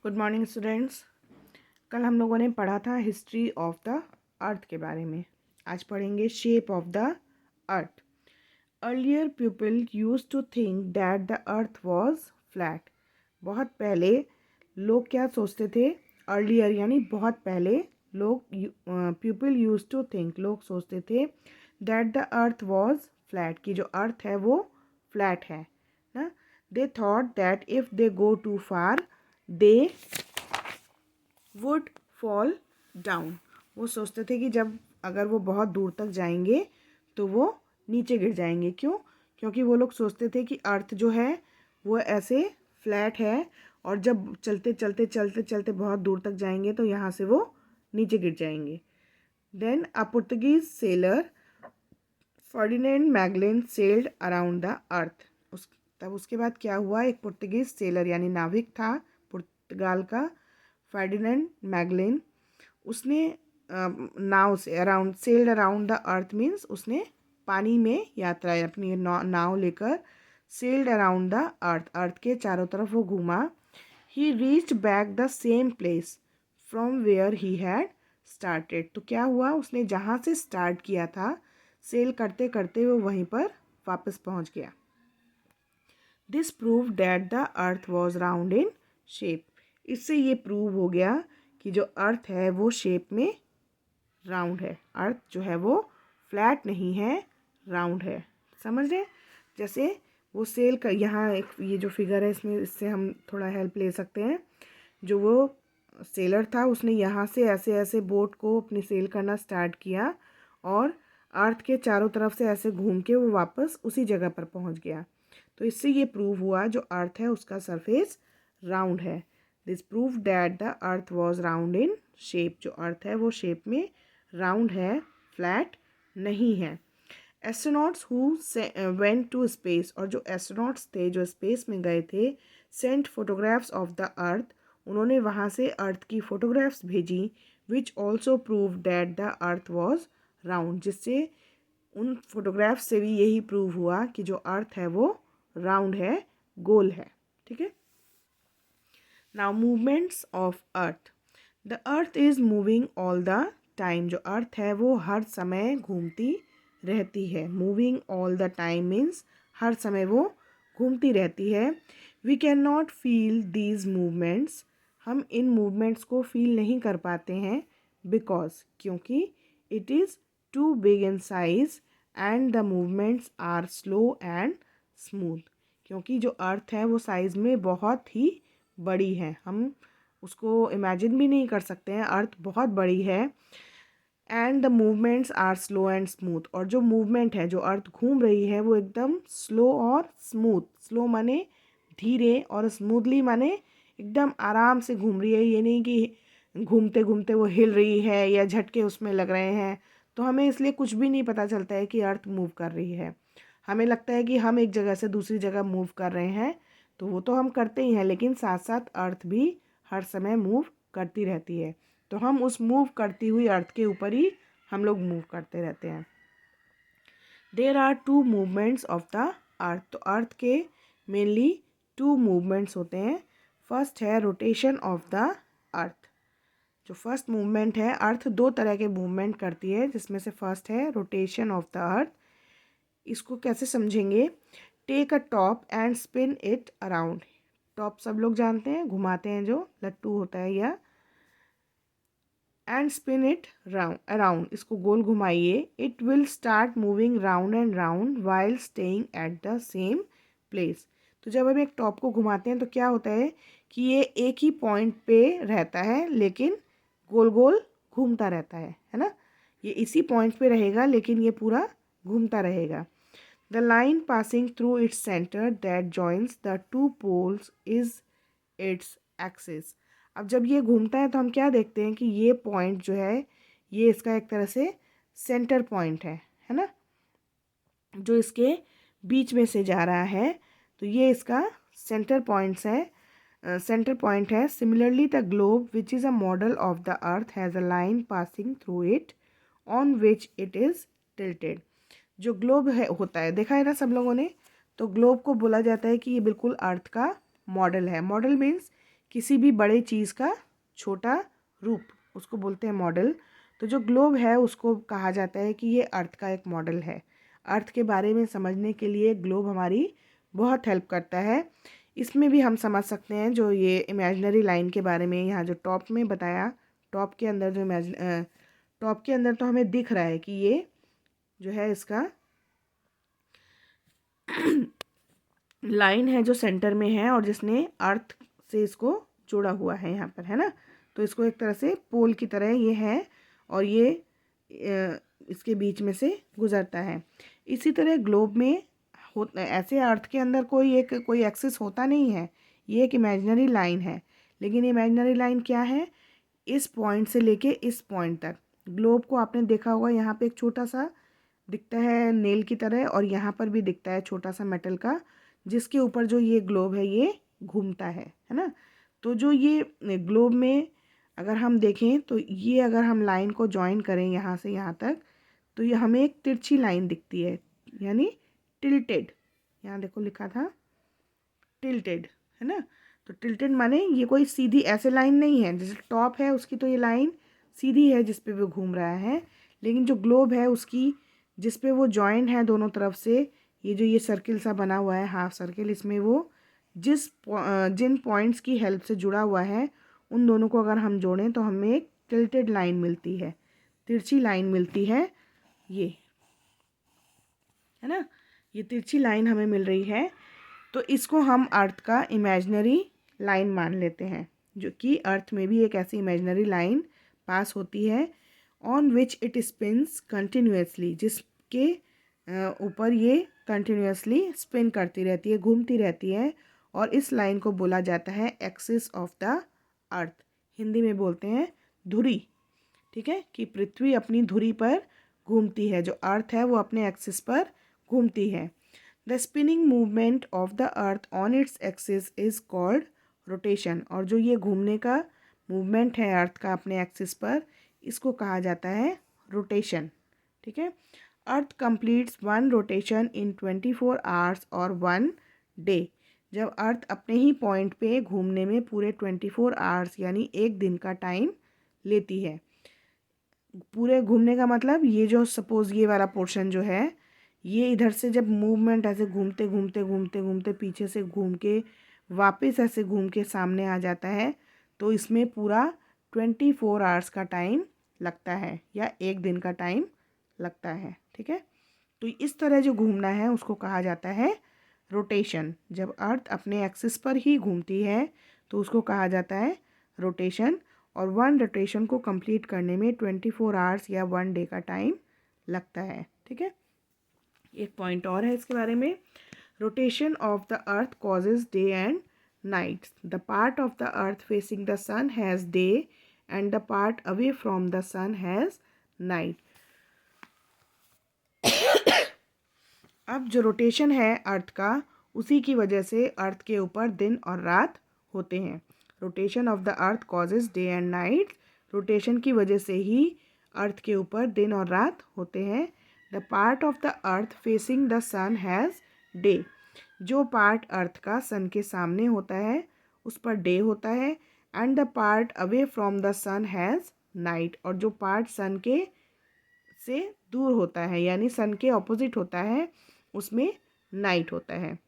Good morning students. कल हम लोगों ने पढ़ा था हिस्ट्री ऑफ द अर्थ के बारे में। आज पढ़ेंगे shape of the earth. Earlier people use to think that the earth was flat. बहुत पहले लोग क्या सोचते थे? अर्लियर यानी बहुत पहले लोग पीपल यूज टू थिंक, लोग सोचते थे that the earth was flat, कि जो अर्थ है वो फ्लैट है ना। They thought that if they go too far they would fall down. वो सोचते थे कि जब अगर वो बहुत दूर तक जाएंगे तो वो नीचे गिर जाएंगे। क्यों? क्योंकि वो लोग सोचते थे कि अर्थ जो है वो ऐसे फ्लैट है और जब चलते चलते चलते चलते बहुत दूर तक जाएंगे तो यहाँ से वो नीचे गिर जाएंगे। Then a Portuguese sailor Ferdinand Magellan sailed around the earth. तब उसके बाद क्या हुआ? एक पुर्तगीज सेलर यानी नाविक था पुर्तगाल का, फर्डिनेंड मैगलेन। उसने नाव से around sailed around the earth means उसने पानी में यात्रा अपनी नाव लेकर sailed around the earth, earth के चारों तरफ वो घूमा। He reached back the same place from where he had started. तो क्या हुआ? उसने जहाँ से स्टार्ट किया था सेल करते करते वो वहीं पर वापस पहुँच गया। This prove that the earth was round in shape. इससे ये प्रूव हो गया कि जो अर्थ है वो शेप में राउंड है। अर्थ जो है वो फ्लैट नहीं है, राउंड है। समझ रहे? जैसे वो सेल का यहाँ एक ये जो फिगर है इसमें, इससे हम थोड़ा हेल्प ले सकते हैं। जो वो सेलर था उसने यहाँ से ऐसे ऐसे बोट को अपनी सेल करना स्टार्ट किया और अर्थ के चारों तरफ से ऐसे घूम के वो वापस उसी जगह पर पहुँच गया। तो इससे ये प्रूव हुआ जो अर्थ है उसका सरफेस राउंड है। This prove that the earth was round in shape. जो अर्थ है वो शेप में राउंड है, फ्लैट नहीं है। Astronauts who went to space, और जो एस्ट्रोनॉट्स थे जो स्पेस में गए थे, sent photographs of the earth, उन्होंने वहाँ से अर्थ की फ़ोटोग्राफ्स भेजी। Which also prove that the earth was round, जिससे उन फोटोग्राफ्स से भी यही प्रूव हुआ कि जो अर्थ है वो राउंड है, गोल है। ठीक है। Now movements of earth. The earth is moving all the time. जो अर्थ है वो हर समय घूमती रहती है। Moving all the time means हर समय वो घूमती रहती है। We can not feel these movements. हम इन मूवमेंट्स को फील नहीं कर पाते हैं। बिकॉज, क्योंकि it is too big in size and the movements are slow and smooth. क्योंकि जो अर्थ है वो साइज़ में बहुत ही बड़ी है, हम उसको इमेजिन भी नहीं कर सकते हैं। अर्थ बहुत बड़ी है। And the movements are slow and smooth, और जो मूवमेंट है, जो अर्थ घूम रही है वो एकदम स्लो और स्मूथ। स्लो माने धीरे और स्मूथली माने एकदम आराम से घूम रही है। ये नहीं कि घूमते घूमते वो हिल रही है या झटके उसमें लग रहे हैं। तो हमें इसलिए कुछ भी नहीं पता चलता है कि अर्थ मूव कर रही है। हमें लगता है कि हम एक जगह से दूसरी जगह मूव कर रहे हैं, तो वो तो हम करते ही हैं, लेकिन साथ साथ अर्थ भी हर समय मूव करती रहती है। तो हम उस मूव करती हुई अर्थ के ऊपर ही हम लोग मूव करते रहते हैं। There are two movements of the earth. तो अर्थ के मेनली टू मूवमेंट्स होते हैं। फर्स्ट है रोटेशन ऑफ द अर्थ। जो फर्स्ट मूवमेंट है, अर्थ दो तरह के मूवमेंट करती है, जिसमें से फर्स्ट है रोटेशन ऑफ द अर्थ। इसको कैसे समझेंगे? Take a top and spin it around. Top सब लोग जानते हैं, घुमाते हैं, जो लट्टू होता है, या एंड स्पिन इट अराउंड, इसको गोल घुमाइए। It will start moving round and round while staying at the same place. तो जब हम एक टॉप को घुमाते हैं तो क्या होता है कि ये एक ही पॉइंट पे रहता है, लेकिन गोल गोल घूमता रहता है ना। ये इसी पॉइंट पे रहेगा लेकिन ये पूरा घूमता रहेगा। The line passing through its centre that joins the two poles is its axis. अब जब ये घूमता है तो हम क्या देखते हैं कि ये पॉइंट जो है ये इसका एक तरह से सेंटर पॉइंट है ना, जो इसके बीच में से जा रहा है। तो ये इसका सेंटर पॉइंट्स है, सेंटर पॉइंट है। Similarly the globe which is a model of the earth has a line passing through it on which it is tilted. जो ग्लोब है होता है, देखा है ना सब लोगों ने, तो ग्लोब को बोला जाता है कि ये बिल्कुल अर्थ का मॉडल है। मॉडल मीन्स किसी भी बड़े चीज़ का छोटा रूप, उसको बोलते हैं मॉडल। तो जो ग्लोब है उसको कहा जाता है कि ये अर्थ का एक मॉडल है। अर्थ के बारे में समझने के लिए ग्लोब हमारी बहुत हेल्प करता है। इसमें भी हम समझ सकते हैं जो ये इमेजिनरी लाइन के बारे में यहाँ जो टॉप में बताया, टॉप के अंदर जो टॉप के अंदर तो हमें दिख रहा है कि ये जो है इसका लाइन है जो सेंटर में है और जिसने अर्थ से इसको जोड़ा हुआ है यहाँ पर, है ना। तो इसको एक तरह से पोल की तरह ये है और ये इसके बीच में से गुजरता है। इसी तरह ग्लोब में ऐसे अर्थ के अंदर कोई एक्सिस होता नहीं है, ये एक इमेजिनरी लाइन है। लेकिन इमेजिनरी लाइन क्या है, इस पॉइंट से लेके इस पॉइंट तक। ग्लोब को आपने देखा होगा, यहाँ पे एक छोटा सा दिखता है नेल की तरह और यहाँ पर भी दिखता है छोटा सा मेटल का, जिसके ऊपर जो ये ग्लोब है ये घूमता है ना। तो जो ये ग्लोब में अगर हम देखें तो ये अगर हम लाइन को ज्वाइन करें यहाँ से यहाँ तक, तो ये हमें एक तिरछी लाइन दिखती है, यानी टिल्टेड। यहाँ देखो लिखा था टिल्टेड, है ना। तो टिल्टेड माने ये कोई सीधी ऐसे लाइन नहीं है, जैसे टॉप है उसकी तो ये लाइन सीधी है जिस पे वो घूम रहा है, लेकिन जो ग्लोब है उसकी जिस पे वो जॉइन है दोनों तरफ से, ये जो ये सर्किल सा बना हुआ है हाफ सर्किल, इसमें वो जिन पॉइंट्स की हेल्प से जुड़ा हुआ है उन दोनों को अगर हम जोड़ें तो हमें एक टिल्टेड लाइन मिलती है, तिरछी लाइन मिलती है, ये है ना। ये तिरछी लाइन हमें मिल रही है, तो इसको हम अर्थ का इमेजिनरी लाइन मान लेते हैं, जो कि अर्थ में भी एक ऐसी इमेजिनरी लाइन पास होती है on which it spins continuously, जिसके ऊपर ये कंटिन्यूसली स्पिन करती रहती है, घूमती रहती है। और इस लाइन को बोला जाता है एक्सिस ऑफ द अर्थ, हिंदी में बोलते हैं धुरी। ठीक है, कि पृथ्वी अपनी धुरी पर घूमती है, जो अर्थ है वो अपने एक्सिस पर घूमती है। The spinning movement of the earth on its axis is called rotation, और जो ये घूमने का मूवमेंट है अर्थ का अपने एक्सिस पर, इसको कहा जाता है रोटेशन। ठीक है, earth completes one rotation in 24 hours और 1 डे। जब अर्थ अपने ही पॉइंट पे घूमने में पूरे 24 आवर्स यानी एक दिन का टाइम लेती है। पूरे घूमने का मतलब ये जो सपोज़ ये वाला पोर्शन जो है, ये इधर से जब मूवमेंट ऐसे घूमते घूमते घूमते घूमते पीछे से घूम के वापस ऐसे घूम के सामने आ जाता है, तो इसमें पूरा 24 आवर्स का टाइम लगता है या एक दिन का टाइम लगता है। ठीक है, तो इस तरह जो घूमना है उसको कहा जाता है रोटेशन। जब अर्थ अपने एक्सिस पर ही घूमती है तो उसको कहा जाता है रोटेशन, और 1 रोटेशन को कंप्लीट करने में 24 आवर्स या 1 डे का टाइम लगता है। ठीक है, एक पॉइंट और है इसके बारे में, rotation of the earth causes day and night. The part of the earth facing the sun has day and the part away from the sun has night. अब जो रोटेशन है अर्थ का, उसी की वजह से अर्थ के ऊपर दिन और रात होते हैं। Rotation of the earth causes day and night, rotation की वजह से ही अर्थ के ऊपर दिन और रात होते हैं। The part of the earth facing the sun has day, जो पार्ट अर्थ का सन के सामने होता है उस पर डे होता है। And the part away from the sun has night, और जो पार्ट सन के से दूर होता है यानी सन के ऑपोजिट होता है उसमें नाइट होता है।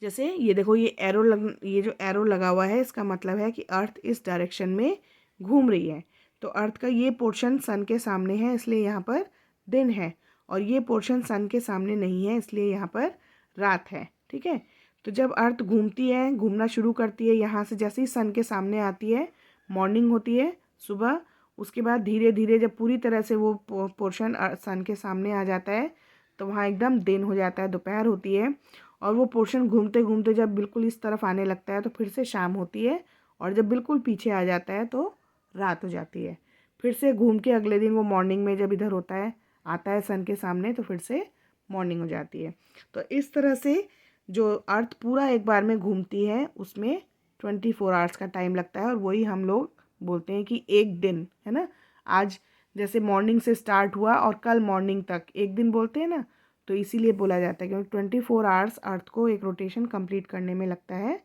जैसे ये देखो ये जो एरो लगा हुआ है, इसका मतलब है कि अर्थ इस डायरेक्शन में घूम रही है। तो अर्थ का ये पोर्शन सन के सामने है इसलिए यहाँ पर दिन है, और ये पोर्शन सन के सामने नहीं है इसलिए यहाँ पर रात है। ठीक है, तो जब अर्थ घूमती है, घूमना शुरू करती है, यहाँ से जैसे ही सन के सामने आती है मॉर्निंग होती है सुबह, उसके बाद धीरे धीरे जब पूरी तरह से वो पोर्शन सन के सामने आ जाता है तो वहाँ एकदम दिन हो जाता है, दोपहर होती है। और वो पोर्शन घूमते घूमते जब बिल्कुल इस तरफ आने लगता है तो फिर से शाम होती है, और जब बिल्कुल पीछे आ जाता है तो रात हो जाती है। फिर से घूम के अगले दिन वो मॉर्निंग में जब इधर होता है, आता है सन के सामने, तो फिर से मॉर्निंग हो जाती है। तो इस तरह से जो अर्थ पूरा एक बार में घूमती है उसमें 24 आवर्स का टाइम लगता है, और वही हम लोग बोलते हैं कि एक दिन, है ना। आज जैसे मॉर्निंग से स्टार्ट हुआ और कल मॉर्निंग तक एक दिन बोलते हैं ना, तो इसीलिए बोला जाता है क्योंकि 24 आवर्स अर्थ को एक रोटेशन कंप्लीट करने में लगता है।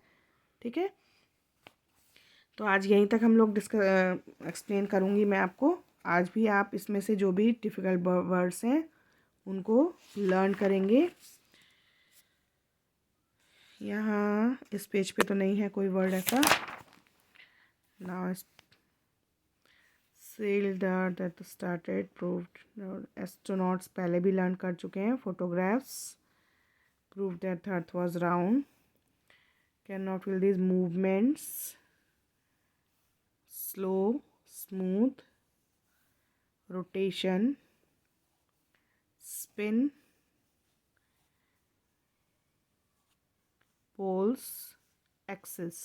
ठीक है, तो आज यहीं तक हम लोग एक्सप्लेन करूँगी मैं आपको। आज भी आप इसमें से जो भी डिफ़िकल्ट वर्ड्स हैं उनको लर्न करेंगे। यहाँ इस पेज पे तो नहीं है कोई वर्ड ऐसा। Now sell that started proved, astronauts पहले भी लर्न कर चुके हैं। Photographs prove that earth was round, can not feel these movements, slow smooth, rotation, spin, poles, axis,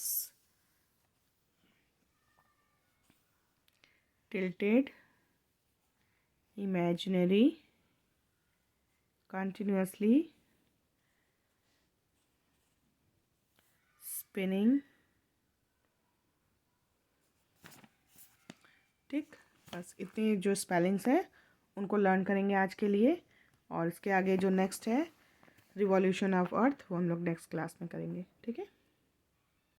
tilted, imaginary, continuously, spinning। ठीक, बस इतने जो स्पेलिंग्स हैं उनको लर्न करेंगे आज के लिए। और इसके आगे जो नेक्स्ट है रिवॉल्यूशन ऑफ अर्थ, वो हम लोग नेक्स्ट क्लास में करेंगे। ठीक है।